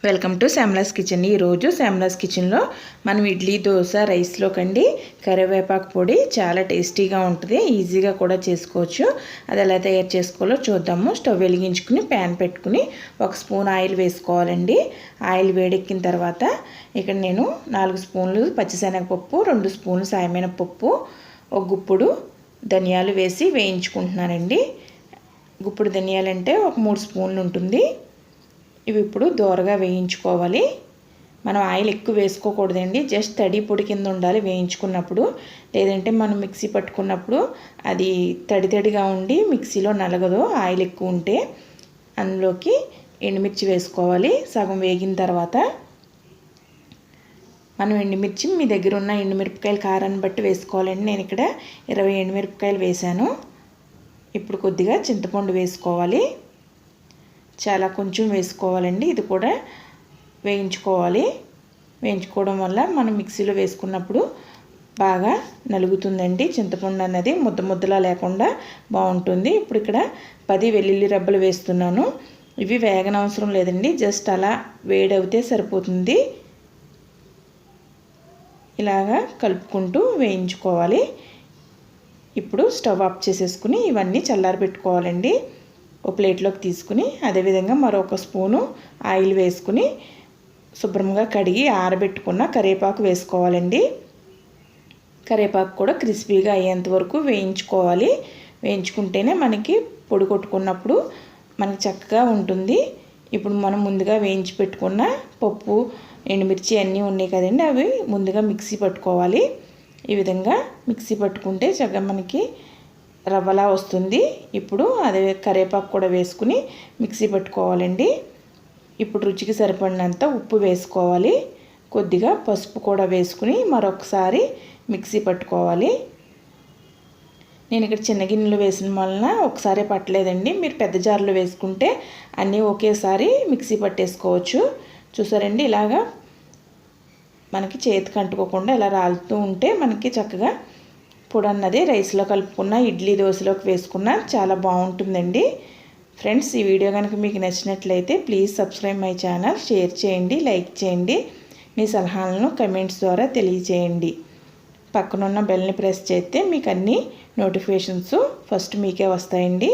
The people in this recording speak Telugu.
Welcome to శ్యామలాస్ kitchen. ఈరోజు శ్యామలాస్ కిచెన్లో మనం ఇడ్లీ దోశ రైస్లో కండి కరివేపాకు పొడి చాలా టేస్టీగా ఉంటుంది. ఈజీగా కూడా చేసుకోవచ్చు. అది ఎలా తయారు చేసుకోవాలో చూద్దాము. స్టవ్ వెలిగించుకుని ప్యాన్ పెట్టుకుని 1 స్పూన్ ఆయిల్ వేసుకోవాలండి. ఆయిల్ వేడెక్కిన తర్వాత ఇక్కడ నేను 4 స్పూన్లు పచ్చిశనగపప్పు, 2 స్పూన్లు సాయమినపప్పు, 1 గుప్పుడు ధనియాలు వేసి వేయించుకుంటున్నానండి. గుప్పుడు ధనియాలంటే ఒక 3 స్పూన్లు ఉంటుంది. ఇవి ఇప్పుడు దోరగా వేయించుకోవాలి. మనం ఆయిల్ ఎక్కువ వేసుకోకూడదండి. జస్ట్ తడి పొడి కింద ఉండాలి వేయించుకున్నప్పుడు. లేదంటే మనం మిక్సీ పట్టుకున్నప్పుడు అది తడిగా ఉండి మిక్సీలో నలగదు ఆయిల్ ఎక్కువ ఉంటే. అందులోకి ఎండుమిర్చి వేసుకోవాలి. సగం వేగిన తర్వాత మనం ఎండుమిర్చి మీ దగ్గర ఉన్న ఎండుమిరపకాయల కారాన్ని బట్టి వేసుకోవాలండి. నేను ఇక్కడ 20 ఎండుమిరపకాయలు వేశాను. ఇప్పుడు కొద్దిగా చింతపండు వేసుకోవాలి. చాలా కొంచెం వేసుకోవాలండి. ఇది కూడా వేయించుకోవాలి. వేయించుకోవడం వల్ల మనం మిక్సీలో వేసుకున్నప్పుడు బాగా నలుగుతుందండి. చింతపండు అన్నది ముద్దలా లేకుండా బాగుంటుంది. ఇప్పుడు ఇక్కడ 10 వెల్లుల్లి రెబ్బలు వేస్తున్నాను. ఇవి వేగనవసరం లేదండి. జస్ట్ అలా వేడవుతే సరిపోతుంది. ఇలాగా కలుపుకుంటూ వేయించుకోవాలి. ఇప్పుడు స్టవ్ ఆఫ్ చేసేసుకుని ఇవన్నీ చల్లారి పెట్టుకోవాలండి. ఒక ప్లేట్లోకి తీసుకుని అదేవిధంగా మరొక స్పూను ఆయిల్ వేసుకుని శుభ్రంగా కడిగి ఆరబెట్టుకున్న కరివేపాకు వేసుకోవాలండి. కరివేపాకు కూడా క్రిస్పీగా అయ్యేంత వరకు వేయించుకోవాలి. వేయించుకుంటేనే మనకి పొడి కొట్టుకున్నప్పుడు మనకి చక్కగా ఉంటుంది. ఇప్పుడు మనం ముందుగా వేయించి పెట్టుకున్న పప్పు, ఎండుమిర్చి అన్నీ ఉన్నాయి కదండి, అవి ముందుగా మిక్సీ పట్టుకోవాలి. ఈ విధంగా మిక్సీ పట్టుకుంటే చక్కగా మనకి రవ్వలా వస్తుంది. ఇప్పుడు అదే కరివేపాకు కూడా వేసుకుని మిక్సీ పట్టుకోవాలండి. ఇప్పుడు రుచికి సరిపడినంత ఉప్పు వేసుకోవాలి. కొద్దిగా పసుపు కూడా వేసుకుని మరొకసారి మిక్సీ పట్టుకోవాలి. నేను ఇక్కడ చిన్న గిన్నెలు వేసిన వలన ఒకసారి పట్టలేదండి. మీరు పెద్ద జార్లో వేసుకుంటే అన్నీ ఒకేసారి మిక్సీ పట్టేసుకోవచ్చు. చూసారండి, ఇలాగా మనకి చేతికి అంటుకోకుండా ఇలా రాలుతూ ఉంటే మనకి చక్కగా పొడి అన్నది రైస్లో కలుపుకున్న ఇడ్లీ దోశలోకి వేసుకున్న చాలా బాగుంటుందండి. ఫ్రెండ్స్, ఈ వీడియో కనుక మీకు నచ్చినట్లయితే please subscribe my channel, share చేయండి, లైక్ చేయండి. మీ సలహాలను కమెంట్స్ ద్వారా తెలియచేయండి. పక్కనున్న బెల్ని ప్రెస్ చేస్తే మీకు అన్ని నోటిఫికేషన్స్ ఫస్ట్ మీకే వస్తాయండి.